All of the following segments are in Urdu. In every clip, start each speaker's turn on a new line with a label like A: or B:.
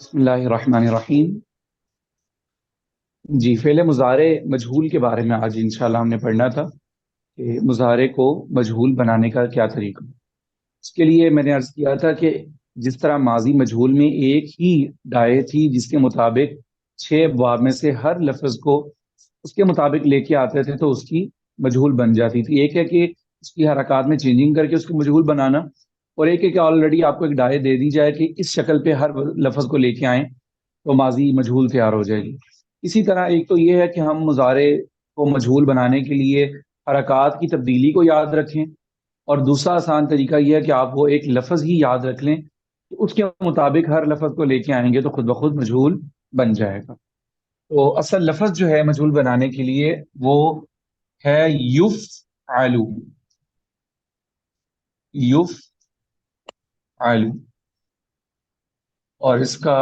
A: بسم اللہ الرحمن الرحیم۔ جی، فعل مضارع مجہول کے بارے میں آج انشاءاللہ ہم نے پڑھنا تھا کہ مضارع کو مجہول بنانے کا کیا طریقہ۔ اس کے لیے میں نے عرض کیا تھا کہ جس طرح ماضی مجہول میں ایک ہی دائیں تھی جس کے مطابق 6 ابواب میں سے ہر لفظ کو اس کے مطابق لے کے آتے تھے تو اس کی مجہول بن جاتی تھی۔ ایک ہے کہ اس کی حرکات میں چینجنگ کر کے اس کو مجہول بنانا، اور ایک ہے کہ آلریڈی آپ کو ایک دائیں دے دی جائے کہ اس شکل پہ ہر لفظ کو لے کے آئیں تو ماضی مجہول تیار ہو جائے گی۔ اسی طرح ایک تو یہ ہے کہ ہم مضارع کو مجہول بنانے کے لیے حرکات کی تبدیلی کو یاد رکھیں، اور دوسرا آسان طریقہ یہ ہے کہ آپ وہ ایک لفظ ہی یاد رکھ لیں کہ اس کے مطابق ہر لفظ کو لے کے آئیں گے تو خود بخود مجہول بن جائے گا۔ تو اصل لفظ جو ہے مجہول بنانے کے لیے وہ ہے یفعلو۔ یفعلو، اور اس کا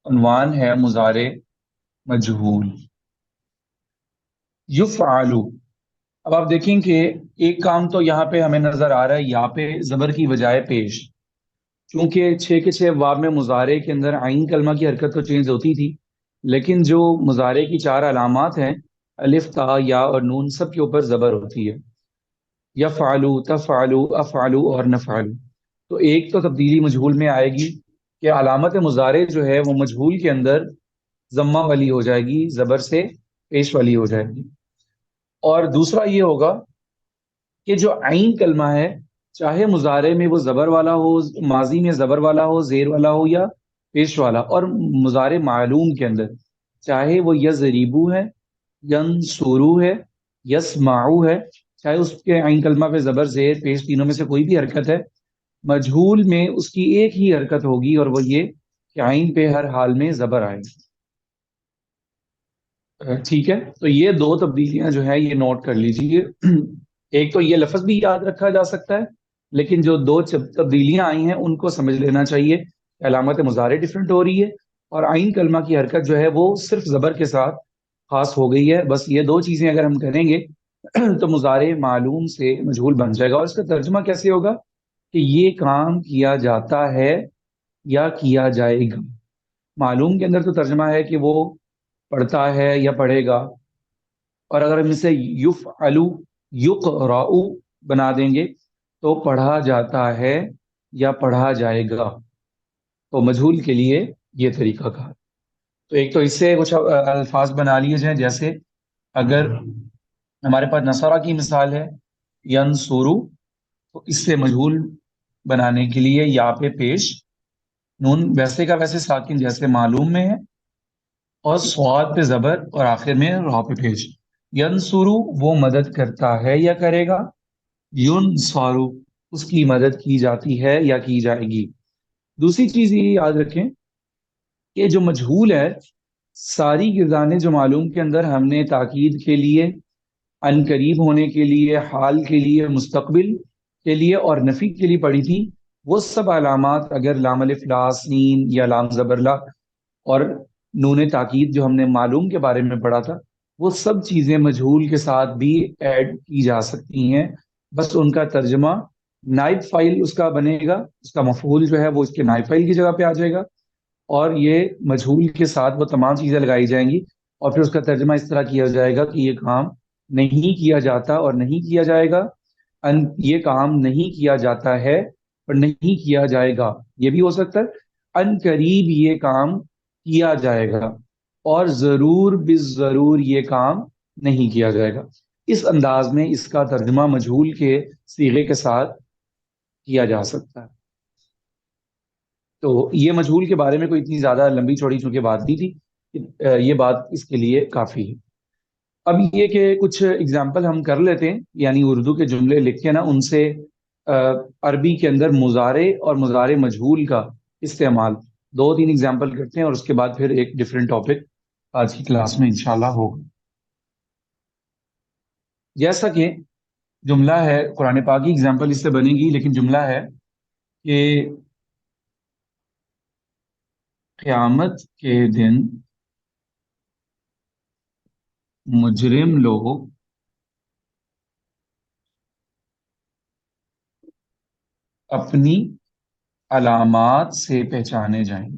A: عنوان ہے مضارع مجہول یفعلو۔ اب آپ دیکھیں کہ ایک کام تو یہاں پہ ہمیں نظر آ رہا ہے، یہاں پہ زبر کی بجائے پیش، چونکہ 6 کے 6 ابواب میں مضارع کے اندر عین کلمہ کی حرکت تو چینج ہوتی تھی، لیکن جو مضارع کی 4 علامات ہیں الف تا یا اور نون، سب کے اوپر زبر ہوتی ہے، یفعلو، تفعلو، افعلو اور نفعلو۔ تو ایک تو تبدیلی مجہول میں آئے گی کہ علامت مضارع جو ہے وہ مجہول کے اندر ضمہ والی ہو جائے گی، زبر سے پیش والی ہو جائے گی۔ اور دوسرا یہ ہوگا کہ جو عین کلمہ ہے، چاہے مضارع میں وہ زبر والا ہو، ماضی میں زبر والا ہو، زیر والا ہو یا پیش والا، اور مضارع معلوم کے اندر چاہے وہ یضربو ہے، ینصرو ہے، یسمعو ہے، چاہے اس کے عین کلمہ پہ زبر زیر پیش تینوں میں سے کوئی بھی حرکت ہے، مجہول میں اس کی ایک ہی حرکت ہوگی، اور وہ یہ کہ عین پہ ہر حال میں زبر آئے گی۔ ٹھیک ہے، تو یہ دو تبدیلیاں جو ہے یہ نوٹ کر لیجیے۔ ایک تو یہ لفظ بھی یاد رکھا جا سکتا ہے، لیکن جو دو تبدیلیاں آئی ہیں ان کو سمجھ لینا چاہیے۔ علامت مضارع ڈیفرنٹ ہو رہی ہے، اور عین کلمہ کی حرکت جو ہے وہ صرف زبر کے ساتھ خاص ہو گئی ہے۔ بس یہ دو چیزیں اگر ہم کریں گے تو مضارع معلوم سے مجہول بن جائے گا۔ اور اس کا ترجمہ کیسے ہوگا کہ یہ کام کیا جاتا ہے یا کیا جائے گا۔ معلوم کے اندر تو ترجمہ ہے کہ وہ پڑھتا ہے یا پڑھے گا، اور اگر ہم اسے یفعلو یقرأ بنا دیں گے تو پڑھا جاتا ہے یا پڑھا جائے گا۔ تو مجہول کے لیے یہ طریقہ کار۔ تو ایک تو اس سے کچھ الفاظ بنا لیے جائیں، جیسے اگر ہمارے پاس نصرہ کی مثال ہے ینصرو، تو اس سے مجہول بنانے کے لیے یا پہ پیش نون ویسے کا ویسے ساکن جیسے معلوم میں ہے، اور سواد پہ زبر اور آخر میں را پہ پیش۔ ینصرو وہ مدد کرتا ہے یا کرے گا، ینصرو اس کی مدد کی جاتی ہے یا کی جائے گی۔ دوسری چیز یہ یاد رکھیں کہ جو مجہول ہے، ساری غذانے جو معلوم کے اندر ہم نے تاکید کے لیے، ان قریب ہونے کے لیے، حال کے لیے، مستقبل کے لیے اور نفی کے لیے پڑھی تھی، وہ سب علامات اگر لام الف لا سین یا لام زبر لا اور نون تاکید جو ہم نے معلوم کے بارے میں پڑھا تھا، وہ سب چیزیں مجہول کے ساتھ بھی ایڈ کی جا سکتی ہیں۔ بس ان کا ترجمہ نائب فائل اس کا بنے گا، اس کا مفعول جو ہے وہ اس کے نائب فائل کی جگہ پہ آ جائے گا، اور یہ مجہول کے ساتھ وہ تمام چیزیں لگائی جائیں گی، اور پھر اس کا ترجمہ اس طرح کیا جائے گا کہ یہ کام نہیں کیا جاتا اور نہیں کیا جائے گا، یہ کام نہیں کیا جاتا ہے اور نہیں کیا جائے گا، یہ بھی ہو سکتا ہے ان قریب یہ کام کیا جائے گا، اور ضرور بالضرور یہ کام نہیں کیا جائے گا۔ اس انداز میں اس کا ترجمہ مجہول کے صیغے کے ساتھ کیا جا سکتا ہے۔ تو یہ مجہول کے بارے میں کوئی اتنی زیادہ لمبی چوڑی چونکہ بات نہیں تھی، یہ بات اس کے لیے کافی ہے۔ اب یہ کہ کچھ اگزامپل ہم کر لیتے ہیں، یعنی اردو کے جملے لکھ کے نا ان سے عربی کے اندر مضارع اور مضارع مجہول کا استعمال، 2 3 اگزامپل کرتے ہیں، اور اس کے بعد پھر ایک ڈفرینٹ ٹاپک آج کی کلاس میں انشاءاللہ ہوگا۔ جیسا کہ جملہ ہے، قرآن پاک کی اگزامپل اس سے بنے گی، لیکن جملہ ہے کہ قیامت کے دن مجرم لوگ اپنی علامات سے پہچانے جائیں گے۔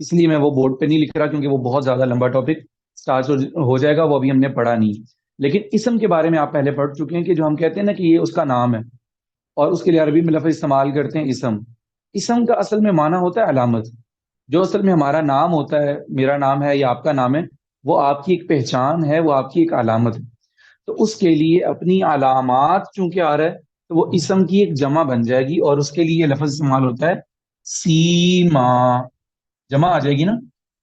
A: اس لیے میں وہ بورڈ پہ نہیں لکھ رہا، کیونکہ وہ بہت زیادہ لمبا ٹاپک اسٹارٹ ہو جائے گا، وہ ابھی ہم نے پڑھا نہیں۔ لیکن اسم کے بارے میں آپ پہلے پڑھ چکے ہیں کہ جو ہم کہتے ہیں نا کہ یہ اس کا نام ہے، اور اس کے لیے عربی میں لفظ استعمال کرتے ہیں اسم۔ اسم کا اصل میں معنی ہوتا ہے علامت۔ جو اصل میں ہمارا نام ہوتا ہے، میرا نام ہے یا آپ کا نام ہے، وہ آپ کی ایک پہچان ہے، وہ آپ کی ایک علامت ہے۔ تو اس کے لیے اپنی علامات چونکہ آ رہا ہے، تو وہ اسم کی ایک جمع بن جائے گی، اور اس کے لیے یہ لفظ استعمال ہوتا ہے سیما۔ جمع آ جائے گی نا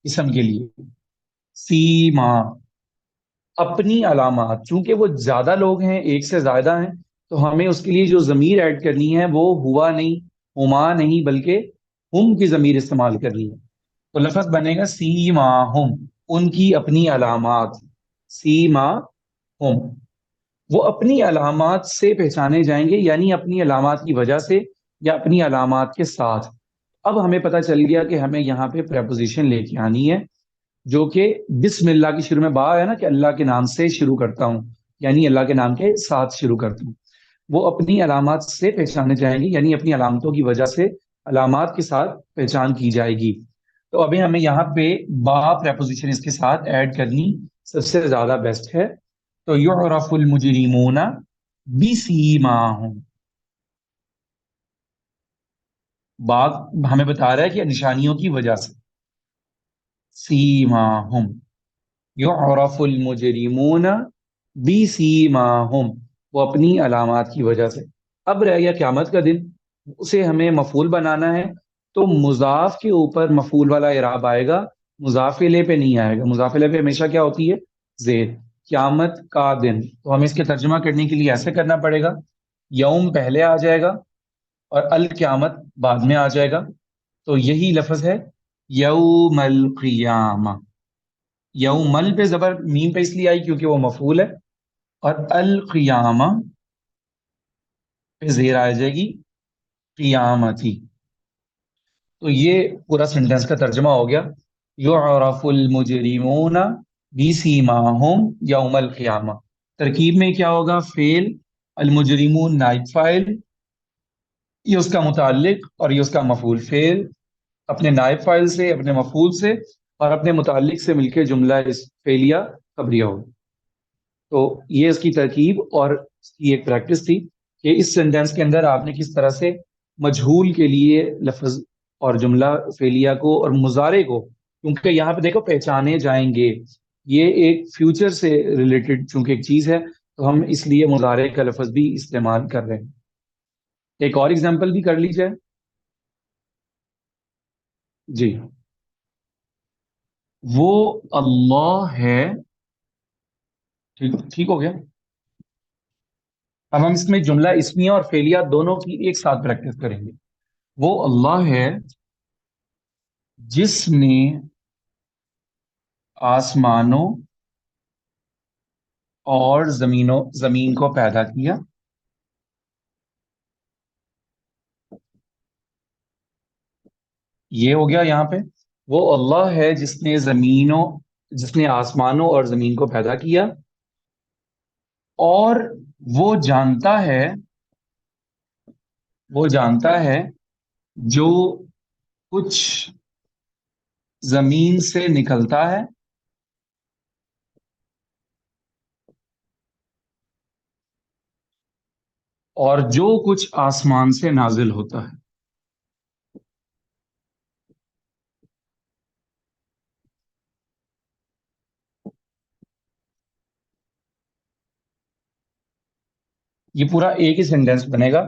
A: اسم کے لیے، سیما۔ اپنی علامات، چونکہ وہ زیادہ لوگ ہیں، ایک سے زیادہ ہیں، تو ہمیں اس کے لیے جو ضمیر ایڈ کرنی ہے وہ ہوا نہیں، ہما نہیں، بلکہ ہم کی ضمیر استعمال کرنی ہے۔ تو لفظ بنے گا سیما ہم، ان کی اپنی علامات، سیما ہم۔ وہ اپنی علامات سے پہچانے جائیں گے، یعنی اپنی علامات کی وجہ سے یا اپنی علامات کے ساتھ۔ اب ہمیں پتہ چل گیا کہ ہمیں یہاں پہ پریپوزیشن لے کے آنی ہے، جو کہ بسم اللہ کی شروع میں با ہے نا، کہ اللہ کے نام سے شروع کرتا ہوں، یعنی اللہ کے نام کے ساتھ شروع کرتا ہوں۔ وہ اپنی علامات سے پہچانے جائیں گی، یعنی اپنی علامتوں کی وجہ سے علامات کے ساتھ پہچان کی جائے گی۔ تو ابھی ہمیں یہاں پہ با پریپوزیشن اس کے ساتھ ایڈ کرنی سب سے زیادہ بیسٹ ہے۔ تو یعرف المجرمون بسیماہم، با ہمیں بتا رہا ہے کہ نشانیوں کی وجہ سے، سیماہم، یعرف المجرمون بسیماہم، وہ اپنی علامات کی وجہ سے۔ اب رہ گیا قیامت کا دن، اسے ہمیں مفعول بنانا ہے، تو مضاف کے اوپر مفعول والا اعراب آئے گا، مضاف الیہ پہ نہیں آئے گا۔ مضاف الیہ پہ ہمیشہ کیا ہوتی ہے؟ زیر۔ قیامت کا دن، تو ہمیں اس کے ترجمہ کرنے کے لیے ایسے کرنا پڑے گا، یوم پہلے آ جائے گا اور القیامت بعد میں آ جائے گا۔ تو یہی لفظ ہے یوم القیامہ۔ یوم ال پہ زبر میم پہ اس لیے آئی کیونکہ وہ مفعول ہے، اور القیامہ پہ زیر آ جائے گی قیامتی۔ تو یہ پورا سینٹینس کا ترجمہ ہو گیا، یعرف المجرمون بسیماہم یوم القیامہ۔ ترکیب میں کیا ہوگا؟ فعل، المجرمون نائب فاعل، یہ اس کا متعلق اور یہ اس کا مفعول۔ فعل اپنے نائب فاعل سے، اپنے مفعول سے اور اپنے متعلق سے مل کے جملہ فعلیہ خبریہ ہو۔ تو یہ اس کی ترکیب اور اس کی ایک پریکٹس تھی کہ اس سینٹینس کے اندر آپ نے کس طرح سے مجہول کے لیے لفظ اور جملہ فعلیہ کو اور مضارع کو، کیونکہ یہاں پہ دیکھو پہچانے جائیں گے، یہ ایک فیوچر سے ریلیٹڈ چونکہ ایک چیز ہے، تو ہم اس لیے مضارع کا لفظ بھی استعمال کر رہے ہیں۔ ایک اور ایگزامپل بھی کر لی جائے جی۔ وہ اللہ ہے، ٹھیک ہو گیا۔ اب ہم اس میں جملہ اسمیہ اور فعلیہ دونوں کی ایک ساتھ پریکٹس کریں گے۔ وہ اللہ ہے جس نے آسمانوں اور زمین کو پیدا کیا، یہ ہو گیا یہاں پہ۔ وہ اللہ ہے جس نے آسمانوں اور زمین کو پیدا کیا، اور وہ جانتا ہے جو کچھ زمین سے نکلتا ہے اور جو کچھ آسمان سے نازل ہوتا ہے۔ یہ پورا ایک ہی سینٹینس بنے گا۔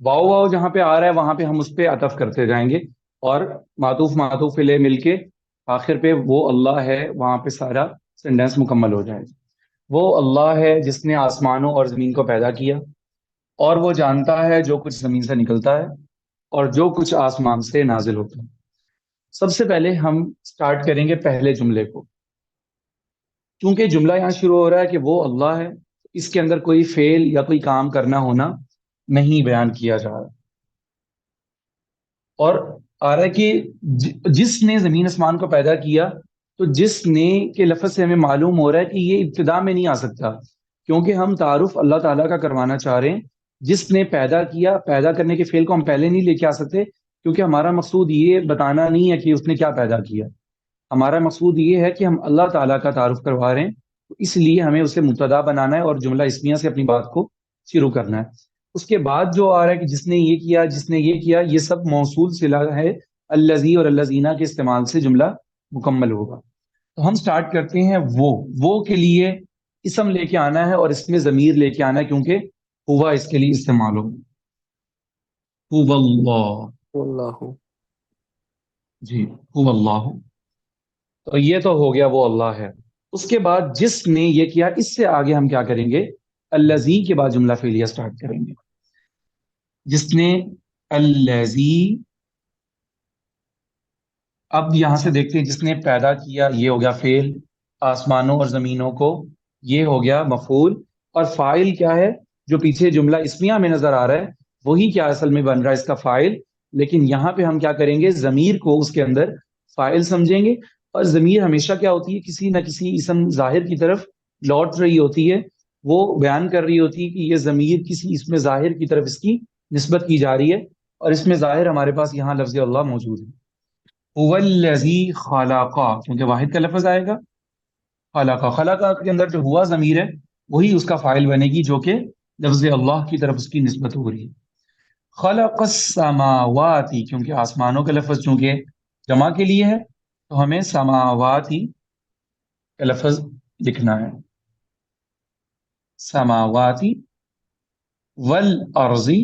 A: واؤ واؤ جہاں پہ آ رہا ہے وہاں پہ ہم اس پہ عطف کرتے جائیں گے، اور معطوف لے مل کے آخر پہ وہ اللہ ہے، وہاں پہ سارا سینٹینس مکمل ہو جائے گا۔ وہ اللہ ہے جس نے آسمانوں اور زمین کو پیدا کیا، اور وہ جانتا ہے جو کچھ زمین سے نکلتا ہے اور جو کچھ آسمان سے نازل ہوتا ہے۔ سب سے پہلے ہم سٹارٹ کریں گے پہلے جملے کو، کیونکہ جملہ یہاں شروع ہو رہا ہے کہ وہ اللہ ہے، اس کے اندر کوئی فعل یا کوئی کام کرنا ہونا نہیں بیان کیا جا رہا، اور آ رہا ہے کہ جس نے زمین آسمان کو پیدا کیا، تو جس نے کے لفظ سے ہمیں معلوم ہو رہا ہے کہ یہ ابتدا میں نہیں آ سکتا، کیونکہ ہم تعارف اللہ تعالیٰ کا کروانا چاہ رہے ہیں۔ جس نے پیدا کیا، پیدا کرنے کے فعل کو ہم پہلے نہیں لے کے آ سکتے، کیونکہ ہمارا مقصود یہ بتانا نہیں ہے کہ اس نے کیا پیدا کیا، ہمارا مقصود یہ ہے کہ ہم اللہ تعالیٰ کا تعارف کروا رہے ہیں، تو اس لیے ہمیں اسے مبتدا بنانا ہے اور جملہ اسمیہ سے اپنی بات کو شروع کرنا ہے۔ اس کے بعد جو آ رہا ہے کہ جس نے یہ کیا، جس نے یہ کیا، یہ سب موصول صلہ ہے، الذی اور الذین کے استعمال سے جملہ مکمل ہوگا۔ تو ہم سٹارٹ کرتے ہیں وہ کے لیے اسم لے کے آنا ہے اور اس میں ضمیر لے کے آنا ہے، کیونکہ ہوا اس کے لیے استعمال ہوگا۔ هو اللہ،
B: واللہ
A: جی هو اللہ، تو یہ تو ہو گیا وہ اللہ ہے۔ اس کے بعد جس نے یہ کیا، اس سے آگے ہم کیا کریں گے، الذی کے بعد جملہ فعلیہ سٹارٹ کریں گے۔ جس نے، الذی، اب یہاں سے دیکھتے ہیں جس نے پیدا کیا، یہ ہو گیا فعل، آسمانوں اور زمینوں کو، یہ ہو گیا مفعول، اور فاعل کیا ہے جو پیچھے جملہ اسمیہ میں نظر آ رہا ہے، وہی کیا اصل میں بن رہا ہے اس کا فاعل، لیکن یہاں پہ ہم کیا کریں گے، ضمیر کو اس کے اندر فاعل سمجھیں گے، اور ضمیر ہمیشہ کیا ہوتی ہے، کسی نہ کسی اسم ظاہر کی طرف لوٹ رہی ہوتی ہے، وہ بیان کر رہی ہوتی ہے کہ یہ ضمیر کسی اسم ظاہر کی طرف اس کی نسبت کی جا رہی ہے، اور اس میں ظاہر ہمارے پاس یہاں لفظ اللہ موجود ہے۔ هو الذی خلق، کیونکہ واحد کا لفظ آئے گا، خلق، خلق کے اندر جو ہوا ضمیر ہے وہی اس کا فاعل بنے گی، جو کہ لفظ اللہ کی طرف اس کی نسبت ہو رہی ہے۔ خلق السماواتی، کیونکہ آسمانوں کا لفظ چونکہ جمع کے لیے ہے تو ہمیں سماواتی کا لفظ لکھنا ہے، سماواتی، والارضی،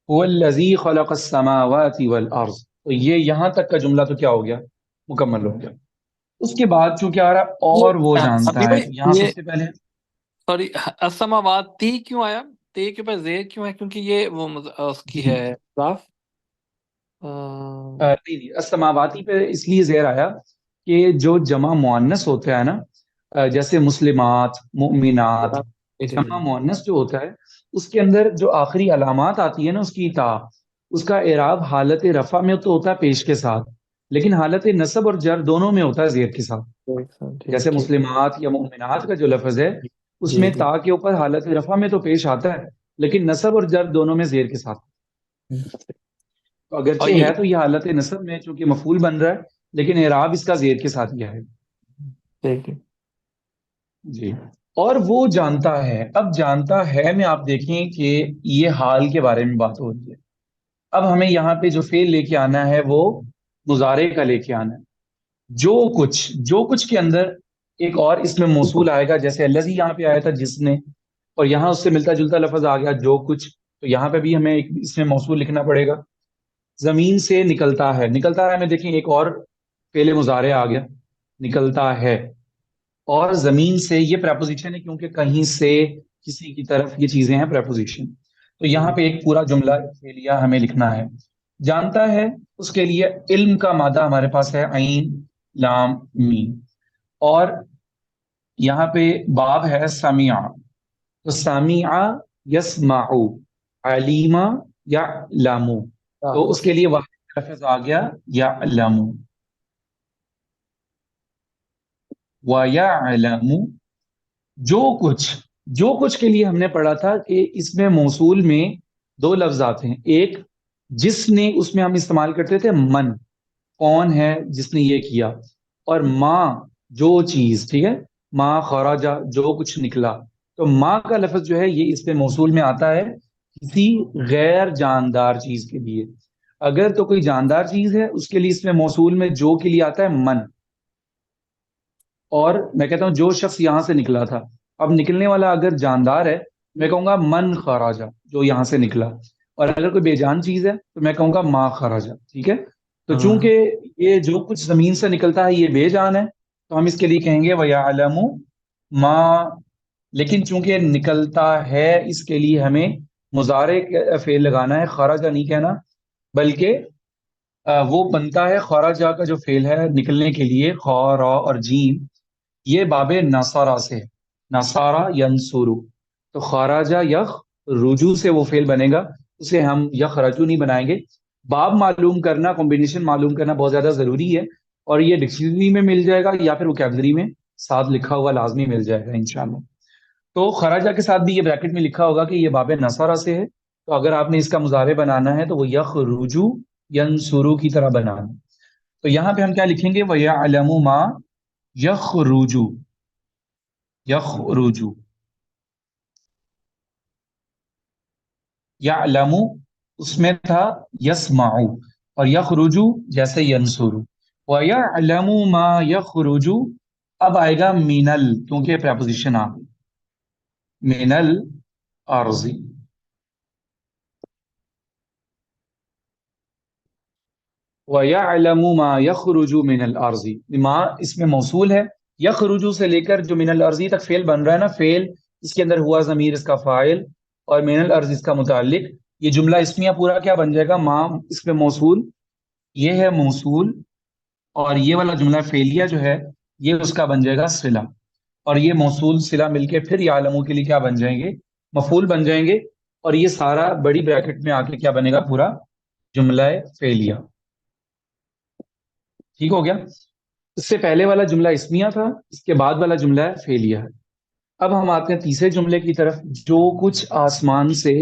A: هو الذی خلق السماوات والارض، تو یہ یہاں تک کا جملہ تو کیا ہو گیا، مکمل ہو گیا۔ اس کے بعد چونکہ آ رہا اور وہ جانتا
B: ابھی
A: ہے،
B: بھائی
A: یہاں
B: یہ
A: سب سے پہلے
B: سوری السماواتی کیوں آیا؟ تے کے اوپر زیر کیوں ہے؟ کیونکہ یہ وہ اس کی
A: جی
B: ہے ضاف
A: نہیں نہیں، السماواتی پہ اس لیے زیر آیا کہ جو جمع مؤنث ہوتا ہے نا، جیسے مسلمات، مؤمنات، جمع مؤنث جو ہوتا ہے اس کے اندر جو آخری علامات آتی ہے نا اس کی تا، اس کا اعراب حالت رفع میں تو ہوتا ہے پیش کے ساتھ، لیکن حالت نصب اور جر دونوں میں ہوتا ہے زیر کے ساتھ۔ جیسے
B: ٹھیک
A: مسلمات یا مؤمنات کا جو لفظ ہے اس
B: جی
A: میں
B: جی
A: تا کے اوپر حالت رفع میں تو پیش آتا ہے، لیکن نصب اور جر دونوں میں زیر کے ساتھ۔ تو
B: اور
A: اگرچہ ہے تو یہ حالت نصب میں چونکہ مفعول بن رہا ہے، لیکن اعراب اس کا زیر کے ساتھ کیا ہے۔
B: ٹھیک ہے
A: جی، اور وہ جانتا ہے، اب جانتا ہے میں آپ دیکھیں کہ یہ حال کے بارے میں بات ہو رہی ہے، اب ہمیں یہاں پہ جو فعل لے کے آنا ہے وہ مضارع کا لے کے آنا ہے۔ جو کچھ کے اندر ایک اور اس میں موصول آئے گا، جیسے الذی یہاں پہ آیا تھا جس نے، اور یہاں اس سے ملتا جلتا لفظ آ گیا جو کچھ، تو یہاں پہ بھی ہمیں اس میں موصول لکھنا پڑے گا۔ زمین سے نکلتا ہے، نکلتا ہے میں دیکھیں ایک اور فعل مضارع آ گیا، نکلتا ہے، اور زمین سے یہ پریپوزیشن ہے کیونکہ کہیں سے کسی کی طرف یہ چیزیں ہیں پریپوزیشن، تو یہاں پہ ایک پورا جملہ فعلیہ ہمیں لکھنا ہے۔ جانتا ہے، اس کے لیے علم کا مادہ ہمارے پاس ہے عین لام میم، اور یہاں پہ باب ہے سمیع، تو سمیع یسمع، علیما یعلم، تو اس کے لیے واحد لفظ آ گیا یعلم، وَيَعْلَمُ، جو کچھ کے لیے ہم نے پڑھا تھا کہ اس میں موصول میں دو لفظ آتے ہیں، ایک جس نے، اس میں ہم استعمال کرتے تھے من، کون ہے جس نے یہ کیا، اور ما، جو چیز، ٹھیک ہے، ما خراجہ، جو کچھ نکلا، تو ما کا لفظ جو ہے یہ اس میں موصول میں آتا ہے کسی غیر جاندار چیز کے لیے، اگر تو کوئی جاندار چیز ہے اس کے لیے اس میں موصول میں جو کے لیے آتا ہے من، اور میں کہتا ہوں جو شخص یہاں سے نکلا تھا، اب نکلنے والا اگر جاندار ہے میں کہوں گا من خراجہ، جو یہاں سے نکلا، اور اگر کوئی بے جان چیز ہے تو میں کہوں گا ما خراجہ، ٹھیک ہے۔ تو چونکہ یہ جو کچھ زمین سے نکلتا ہے یہ بے جان ہے تو ہم اس کے لیے کہیں گے وَيَعْلَمُ ما، لیکن چونکہ نکلتا ہے اس کے لیے ہمیں مضارع فعل لگانا ہے، خراجہ نہیں کہنا، بلکہ وہ بنتا ہے خراجہ کا جو فعل ہے نکلنے کے لیے، خا را اور جیم، یہ باب نصارہ سے، نصارہ ینصرو، تو خراجہ یخ رجوع سے وہ فعل بنے گا، اسے ہم یخرجو نہیں بنائیں گے۔ باب معلوم کرنا، کمبینیشن معلوم کرنا بہت زیادہ ضروری ہے، اور یہ ڈکشنری میں مل جائے گا یا پھر وکیبلری میں ساتھ لکھا ہوا لازمی مل جائے گا انشاءاللہ۔ تو خراجہ کے ساتھ بھی یہ بریکٹ میں لکھا ہوگا کہ یہ باب نصارہ سے ہے، تو اگر آپ نے اس کا مضارع بنانا ہے تو وہ یخرجو ینصرو کی طرح بنانا. تو یہاں پہ ہم کیا لکھیں گے؟ وَيَعْلَمُ مَا یخرجو. یخرجو یعلم اس میں تھا یسمع، اور یخرجو جیسے ینصرو. وَيَعْلَمُ مَا یخرجو اب آئے گا مینل، کیونکہ پریپوزیشن آ گئی. مینل عارضی. وَيَعْلَمُ مَا يَخْرُجُ مِنَ الْأَرْضِ، ما اس میں موصول ہے. یخرجو سے لے کر جو من الارضی تک فعل بن رہا ہے نا، فعل اس کے اندر ہوا ضمیر اس کا فاعل اور من الارض اس کا متعلق. یہ جملہ اسمیہ پورا کیا بن جائے گا؟ ما اس میں موصول، یہ ہے موصول، اور یہ والا جملہ فعلیہ جو ہے یہ اس کا بن جائے گا صلہ. اور یہ موصول صلہ مل کے پھر یعلمو کے لیے کیا بن جائیں گے؟ مفعول بن جائیں گے. اور یہ سارا بڑی بریکٹ میں آ کے کیا بنے گا؟ پورا جملہ فعلیہ. ٹھیک ہو گیا؟ اس سے پہلے والا جملہ اسمیہ تھا، اس کے بعد والا جملہ فعلیہ ہے. اب ہم آتے ہیں تیسرے جملے کی طرف، جو کچھ آسمان سے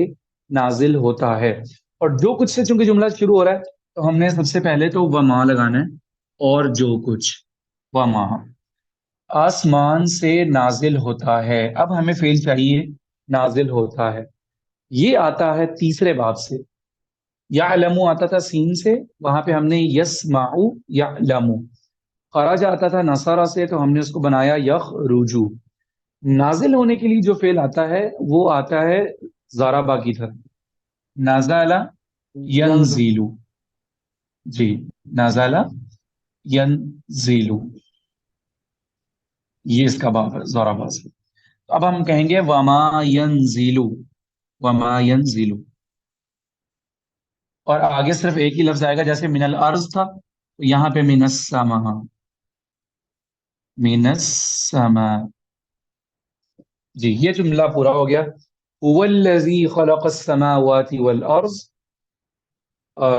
A: نازل ہوتا ہے. اور جو کچھ سے چونکہ جملہ شروع ہو رہا ہے تو ہم نے سب سے پہلے تو وما لگانا ہے. اور جو کچھ وما آسمان سے نازل ہوتا ہے. اب ہمیں فعل چاہیے نازل ہوتا ہے. یہ آتا ہے تیسرے باب سے. یعلم آتا تھا سین سے، وہاں پہ ہم نے یسمع یعلم. خراج آتا تھا نصارہ سے، تو ہم نے اس کو بنایا یخرجو. نازل ہونے کے لیے جو فعل آتا ہے وہ آتا ہے ضربہ کی طرح. نازل ینزل. جی، نازل ینزل، یہ اس کا باب ہے ضربہ سے. تو اب ہم کہیں گے وما ینزل. وما ینزل، اور آگے صرف ایک ہی لفظ آئے گا، جیسے من الارض تھا تو یہاں پہ من السماء. من السماء. جی، یہ جملہ پورا ہو گیا. هو الذی خلق السماوات والارض.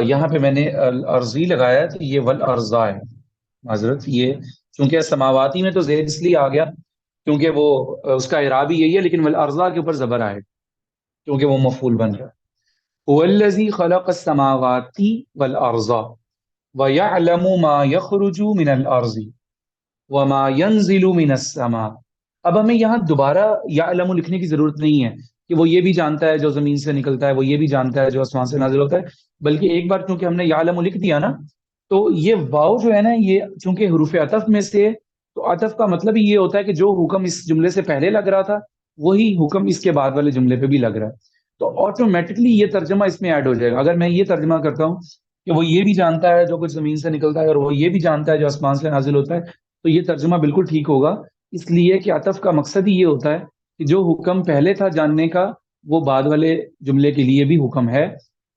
A: یہاں پہ میں نے الارضی لگایا تو یہ والارضا ہے. معذرت، یہ چونکہ سماواتی میں تو زید اس لیے آ گیا کیونکہ وہ اس کا اعراب ہی یہی ہے، لیکن والارضا کے اوپر زبر آئے کیونکہ وہ مفعول بن رہا ہے. هو الذی خلق السماوات والارض ويعلم ما يخرج من الارض وما ينزل من السماء. اب ہمیں یہاں دوبارہ یعلم لکھنے کی ضرورت نہیں ہے کہ وہ یہ بھی جانتا ہے جو زمین سے نکلتا ہے، وہ یہ بھی جانتا ہے جو آسمان سے نازل ہوتا ہے. بلکہ ایک بار چونکہ ہم نے یعلم لکھ دیا نا، تو یہ واو جو ہے نا، یہ چونکہ حروف عطف میں سے ہے، تو عطف کا مطلب ہی یہ ہوتا ہے کہ جو حکم اس جملے سے پہلے لگ رہا تھا وہی حکم اس کے بعد والے جملے پہ بھی لگ رہا ہے. تو آٹومیٹکلی یہ ترجمہ اس میں ایڈ ہو جائے گا. اگر میں یہ ترجمہ کرتا ہوں کہ وہ یہ بھی جانتا ہے جو کچھ زمین سے نکلتا ہے اور وہ یہ بھی جانتا ہے جو آسمان سے نازل ہوتا ہے، تو یہ ترجمہ بالکل ٹھیک ہوگا. اس لیے کہ عطف کا مقصد ہی یہ ہوتا ہے کہ جو حکم پہلے تھا جاننے کا وہ بعد والے جملے کے لیے بھی حکم ہے.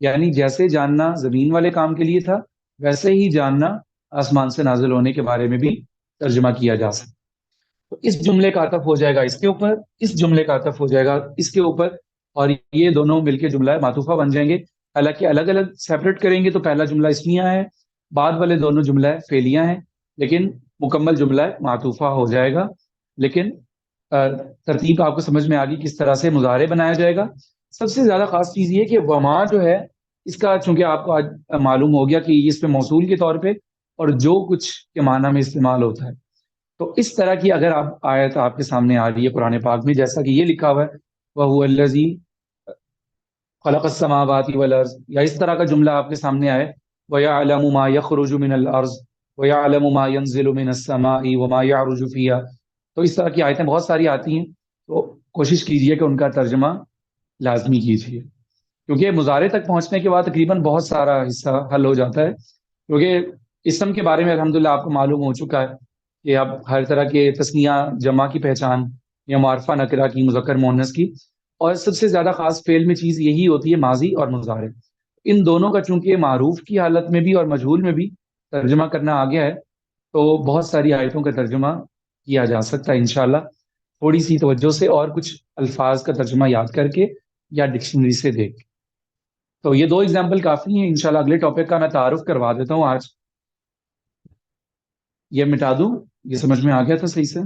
A: یعنی جیسے جاننا زمین والے کام کے لیے تھا، ویسے ہی جاننا آسمان سے نازل ہونے کے بارے میں بھی ترجمہ کیا جا سکتا. تو اس جملے کا عطف ہو جائے گا اس کے اوپر، اس جملے کا عطف ہو جائے گا اس کے اوپر، اور یہ دونوں مل کے جملہ معطوفہ بن جائیں گے. حالانکہ الگ الگ سیپریٹ کریں گے تو پہلا جملہ اسمیہ ہے، بعد والے دونوں جملہ فعلیہ ہیں، لیکن مکمل جملہ معطوفہ ہو جائے گا. لیکن ترتیب آپ کو سمجھ میں آ گئی کس طرح سے مضارع بنایا جائے گا. سب سے زیادہ خاص چیز یہ کہ وما جو ہے اس کا چونکہ آپ کو آج معلوم ہو گیا کہ اس پہ موصول کے طور پہ اور جو کچھ کے معنی میں استعمال ہوتا ہے. تو اس طرح کی اگر آپ آیت آپ کے سامنے آ رہی ہے قرآن پاک میں، جیسا کہ یہ لکھا ہوا ہے وَهُوَ الَّذِي خَلَقَ السَّمَاوَاتِ وَالْأَرْضَ، یا اس طرح کا جملہ آپ کے سامنے آئے وَيَعْلَمُ مَا يَخْرُجُ مِنَ الْأَرْضِ وَيَعْلَمُ مَا يَنزِلُ مِنَ السَّمَاءِ وَمَا يَعْرُجُ فِيهَا. تو اس طرح کی آیتیں بہت ساری آتی ہیں، تو کوشش کیجئے کہ ان کا ترجمہ لازمی کیجئے، کیونکہ مضارع تک پہنچنے کے بعد تقریباً بہت سارا حصہ حل ہو جاتا ہے. کیونکہ اسم کے بارے میں الحمدللہ آپ کو معلوم ہو چکا ہے کہ اب ہر طرح کے تثنیہ جمع کی پہچان یا معرفہ نکرہ کی، مذکر مؤنث کی، اور سب سے زیادہ خاص فعل میں چیز یہی ہوتی ہے ماضی اور مضارع. ان دونوں کا چونکہ معروف کی حالت میں بھی اور مجہول میں بھی ترجمہ کرنا آ گیا ہے، تو بہت ساری آیتوں کا ترجمہ کیا جا سکتا ہے انشاءاللہ تھوڑی سی توجہ سے اور کچھ الفاظ کا ترجمہ یاد کر کے یا ڈکشنری سے دیکھ کے. تو یہ دو ایگزامپل کافی ہیں. انشاءاللہ اگلے ٹاپک کا میں تعارف کروا دیتا ہوں آج. یہ مٹا دوں؟ یہ سمجھ میں آ گیا تھا صحیح سے؟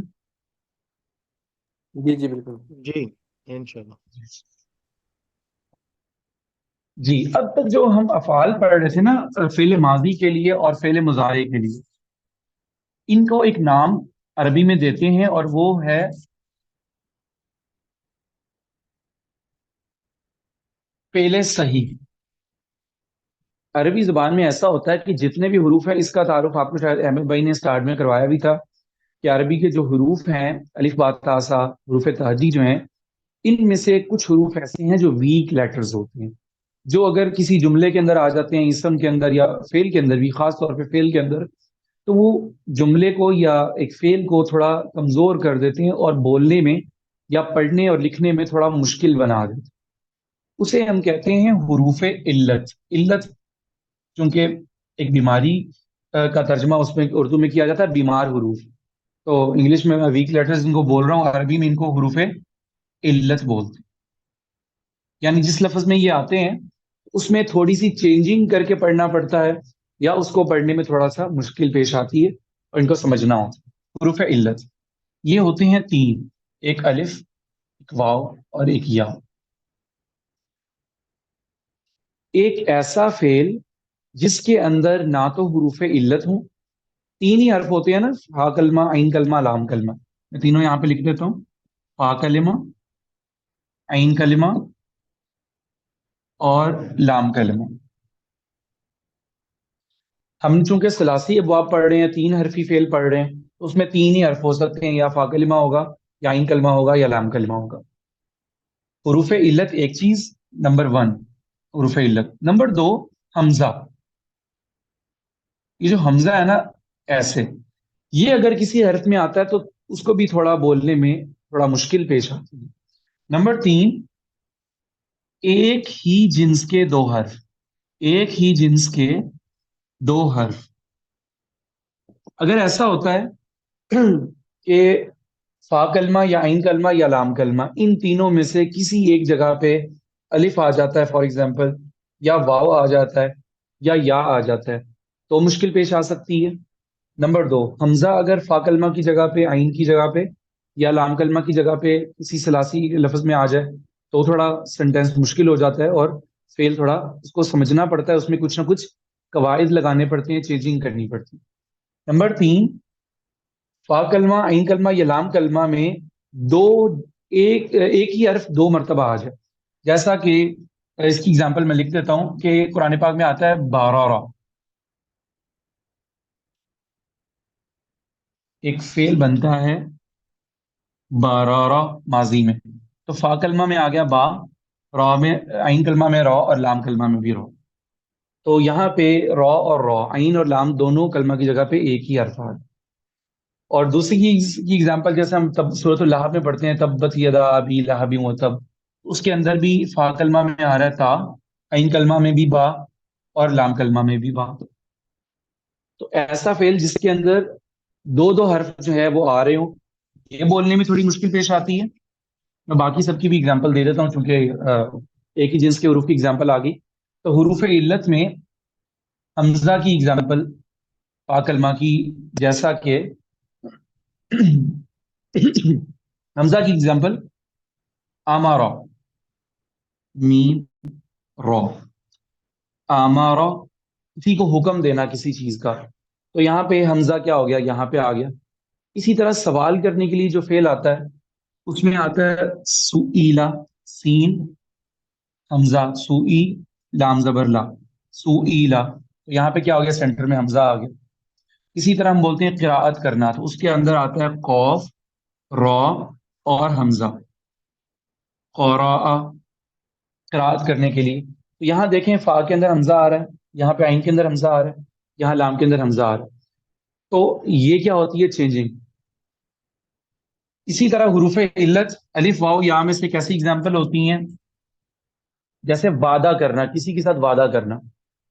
B: جی جی بالکل.
C: جی انشاءاللہ.
A: جی اب تک جو ہم افعال پڑھ رہے تھے نا، فعل ماضی کے لیے اور فعل مضارع کے لیے، ان کو ایک نام عربی میں دیتے ہیں اور وہ ہے فعل صحیح۔ عربی زبان میں ایسا ہوتا ہے کہ جتنے بھی حروف ہیں، اس کا تعارف آپ کو شاید احمد بھائی نے اسٹارٹ میں کروایا بھی تھا، کہ عربی کے جو حروف ہیں، الف با تا سا، حروف تہجی جو ہیں، ان میں سے کچھ حروف ایسے ہیں جو ویک لیٹرز ہوتے ہیں، جو اگر کسی جملے کے اندر آ جاتے ہیں، اسم کے اندر یا فعل کے اندر بھی، خاص طور پہ فعل کے اندر، تو وہ جملے کو یا ایک فعل کو تھوڑا کمزور کر دیتے ہیں اور بولنے میں یا پڑھنے اور لکھنے میں تھوڑا مشکل بنا دیتے ہیں۔ اسے ہم کہتے ہیں حروف علت۔ علت چونکہ ایک بیماری کا ترجمہ اس میں اردو میں کیا جاتا ہے، بیمار حروف، تو انگلش میں ویک لیٹرز ان کو بول رہا ہوں، عربی میں ان کو حروف علت بولتے ہیں۔ یعنی جس لفظ میں یہ آتے ہیں اس میں تھوڑی سی چینجنگ کر کے پڑھنا پڑتا ہے، یا اس کو پڑھنے میں تھوڑا سا مشکل پیش آتی ہے اور ان کو سمجھنا ہوتا ہے۔ حروف علت یہ ہوتے ہیں تین، ایک الف، ایک واو اور ایک یا۔ ایک ایسا فعل جس کے اندر نہ تو حروف علت ہوں، تین ہی حرف ہوتے ہیں نا، ہا کلمہ، عین کلمہ، لام کلمہ، میں تینوں یہاں پہ لکھ دیتا ہوں، ہا کلمہ، عین کلمہ اور لام کلمہ۔ ہم چونکہ ثلاثی ابواب پڑھ رہے ہیں، تین حرفی فعل پڑھ رہے ہیں، تو اس میں تین ہی حرف ہو سکتے ہیں، یا فا کلمہ ہوگا، یا عین کلمہ ہوگا، یا لام کلمہ ہوگا۔ حروف علت ایک چیز، نمبر ون حروف علت۔ نمبر دو، حمزہ۔ یہ جو حمزہ ہے نا، ایسے یہ اگر کسی حرف میں آتا ہے تو اس کو بھی تھوڑا بولنے میں تھوڑا مشکل پیش آتی ہے۔ نمبر تین، ایک ہی جنس کے دو حرف، ایک ہی جنس کے دو حرف۔ اگر ایسا ہوتا ہے کہ فا کلمہ یا عین کلمہ یا لام کلمہ، ان تینوں میں سے کسی ایک جگہ پہ الف آ جاتا ہے فار ایگزامپل، یا واو آ جاتا ہے، یا آ جاتا ہے، تو مشکل پیش آ سکتی ہے۔ نمبر دو، حمزہ اگر فا کلمہ کی جگہ پہ، عین کی جگہ پہ یا لام کلمہ کی جگہ پہ کسی ثلاثی لفظ میں آ جائے تو تھوڑا سینٹینس مشکل ہو جاتا ہے اور فعل تھوڑا اس کو سمجھنا پڑتا ہے، اس میں کچھ نہ کچھ قواعد لگانے پڑتے ہیں، چینجنگ کرنی پڑتی ہے۔ نمبر تین، فا کلمہ، عین کلمہ یا لام کلمہ میں دو، ایک ہی حرف دو مرتبہ آ جائے، جیسا کہ اس کی اگزامپل میں لکھ دیتا ہوں کہ قرآن پاک میں آتا ہے بارارا، ایک فعل بنتا ہے بارارا ماضی میں، تو فا کلمہ میں آ گیا با، را میں، عین کلمہ میں را اور لام کلمہ میں بھی را، تو یہاں پہ را اور را، عین اور لام دونوں کلمہ کی جگہ پہ ایک ہی حرف آ ہے۔ اور دوسری کی ایگزامپل جیسے ہم تب سورۃ اللہب میں پڑھتے ہیں، تبت یدا ابی لہب وتب، اس کے اندر بھی فا کلمہ میں آ رہا ہے تا، عین کلمہ میں بھی با اور لام کلمہ میں بھی با۔ تو ایسا فعل جس کے اندر دو دو حرف جو ہے وہ آ رہے ہوں، یہ بولنے میں تھوڑی مشکل پیش آتی ہے۔ میں باقی سب کی بھی اگزامپل دے دیتا ہوں چونکہ ایک ہی جنس کے حروف کی اگزامپل آ گئی۔ تو حروف علت میں حمزہ کی اگزامپل، فا کلمہ کی، جیسا کہ حمزہ کی اگزامپل آمارا، میم رو، آمارا، کسی کو حکم دینا کسی چیز کا، تو یہاں پہ حمزہ کیا ہو گیا، یہاں پہ آ گیا۔ اسی طرح سوال کرنے کے لیے جو فعل آتا ہے اس میں آتا ہے سئیلا، سین حمزہ، سوئی لام زبر لا، سئیلا، تو یہاں پہ کیا ہو گیا، سینٹر میں حمزہ آ گیا۔ اسی طرح ہم بولتے ہیں قراءت کرنا، تو اس کے اندر آتا ہے قوف، را اور حمزہ، قراء، قراءت کرنے کے لیے۔ تو یہاں دیکھیں فا کے اندر حمزہ آ رہا ہے، یہاں پہ عین کے اندر حمزہ آ رہا ہے، یہاں لام کے اندر حمزہ آ رہا ہے، تو یہ کیا ہوتی ہے، چینجنگ۔ اسی طرح حروف علت الف واو یا میں سے کیسی اگزامپل ہوتی ہیں، جیسے وعدہ کرنا، کسی کے ساتھ وعدہ کرنا،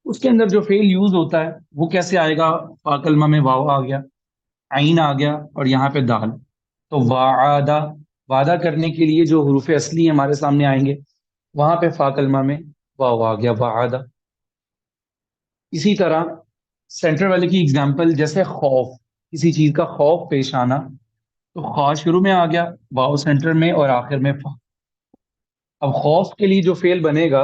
A: اس کے اندر جو فعل یوز ہوتا ہے وہ کیسے آئے گا، فا کلمہ میں واو آ گیا، عین آ گیا اور یہاں پہ دال، تو وعدہ، وعدہ کرنے کے لیے جو حروف اصلی ہمارے سامنے آئیں گے وہاں پہ فا کلمہ میں واو آ گیا، وعدہ۔ اسی طرح سینٹر والے کی اگزامپل، جیسے خوف، کسی چیز کا خوف پیش آنا، تو خواہ شروع میں آ گیا، واو سینٹر میں اور آخر میں فا۔ اب خوف کے لیے جو فعل بنے گا،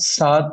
A: 7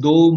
A: 2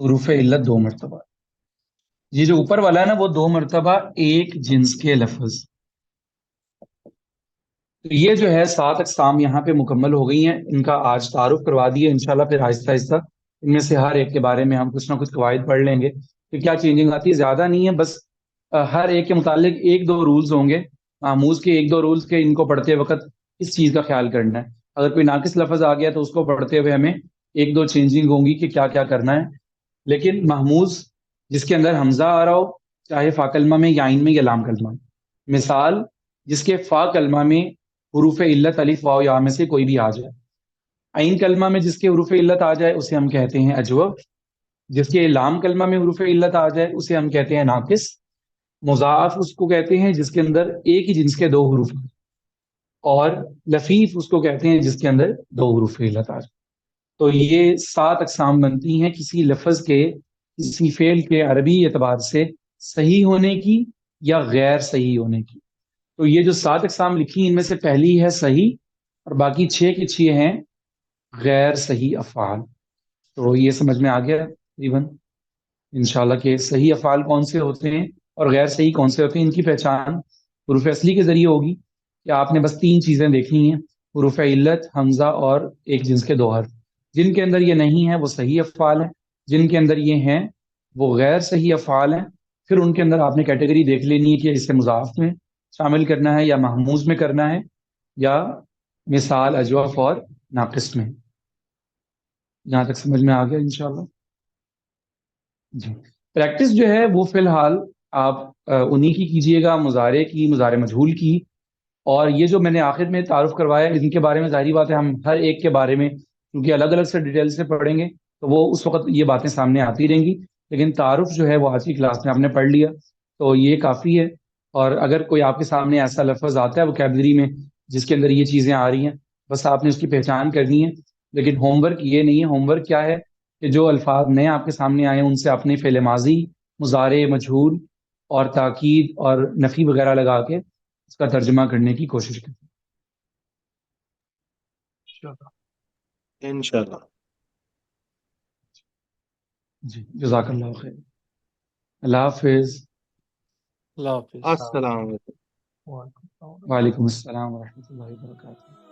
A: حروف علت 2 مرتبہ. یہ جو اوپر والا ہے نا وہ 2 مرتبہ ایک جنس کے لفظ. تو یہ جو ہے 7 اقسام یہاں پہ مکمل ہو گئی ہیں. ان کا آج تعارف کروا دیے انشاءاللہ. پھر آہستہ آہستہ ان میں سے ہر ایک کے بارے میں ہم کچھ نہ کچھ قواعد پڑھ لیں گے کہ کیا چینجنگ آتی ہے. زیادہ نہیں ہے، بس ہر ایک کے متعلق 1-2 رولز ہوں گے آموز کے. 1-2 رولز کے ان کو پڑھتے وقت اس چیز کا خیال کرنا ہے. اگر کوئی ناقص لفظ آ گیا تو اس کو پڑھتے ہوئے ہمیں 1-2 چینجنگ ہوں گی کہ کیا کیا کرنا ہے. لیکن محموز جس کے اندر حمزہ آ رہا ہو، چاہے فا کلمہ میں یا عین میں یا لام کلمہ میں. مثال، جس کے فا کلمہ میں حروف علت الف واو یا میں سے کوئی بھی آ جائے. عین کلمہ میں جس کے حروف علت آ جائے اسے ہم کہتے ہیں اجوف. جس کے لام کلمہ میں حروف علت آ جائے اسے ہم کہتے ہیں ناقص. مضاعف اس کو کہتے ہیں جس کے اندر ایک ہی جنس کے 2 حروف ہیں. اور لفیف اس کو کہتے ہیں جس کے اندر 2 حروف علت آ جائے. تو یہ 7 اقسام بنتی ہیں کسی لفظ کے، کسی فعل کے عربی اعتبار سے صحیح ہونے کی یا غیر صحیح ہونے کی. تو یہ جو 7 اقسام لکھی ان میں سے پہلی ہے صحیح، اور باقی 6 کے 6 ہیں غیر صحیح افعال. تو یہ سمجھ میں آ گیا تقریباً انشاءاللہ کہ صحیح افعال کون سے ہوتے ہیں اور غیر صحیح کون سے ہوتے ہیں. ان کی پہچان حروف اصلی کے ذریعے ہوگی کہ آپ نے بس 3 چیزیں دیکھنی ہیں: حروف علت، حمزہ اور ایک جنس کے 2 حرف. جن کے اندر یہ نہیں ہے وہ صحیح افعال ہیں، جن کے اندر یہ ہیں وہ غیر صحیح افعال ہیں. پھر ان کے اندر آپ نے کیٹیگری دیکھ لینی ہے کہ اسے مضاف میں شامل کرنا ہے یا محموز میں کرنا ہے یا مثال اجوف اور ناقص میں. جہاں تک سمجھ میں آ گیا انشاءاللہ. جی، پریکٹس جو ہے وہ فی الحال آپ انہی کی کیجئے گا، مضارع کی، مضارع مجہول کی. اور یہ جو میں نے آخر میں تعارف کروایا ان کے بارے میں ظاہری بات ہے ہم ہر ایک کے بارے میں کیونکہ الگ الگ سے ڈیٹیل سے پڑھیں گے تو وہ اس وقت یہ باتیں سامنے آتی رہیں گی. لیکن تعارف جو ہے وہ آج کی کلاس میں آپ نے پڑھ لیا تو یہ کافی ہے. اور اگر کوئی آپ کے سامنے ایسا لفظ آتا ہے وکیبلری میں جس کے اندر یہ چیزیں آ رہی ہیں، بس آپ نے اس کی پہچان کرنی ہے. لیکن ہوم ورک یہ نہیں ہے. ہوم ورک کیا ہے کہ جو الفاظ نئے آپ کے سامنے آئے ہیں ان سے اپنے فعل ماضی، مضارع، مجہول اور تاکید اور نفی وغیرہ لگا کے اس کا ترجمہ کرنے کی کوشش کریں.
C: انشاءاللہ.
A: جی، جزاک اللہ خیر. اللہ حافظ.
B: اللہ حافظ.
C: السلام علیکم.
A: وعلیکم السلام ورحمۃ اللہ وبرکاتہ.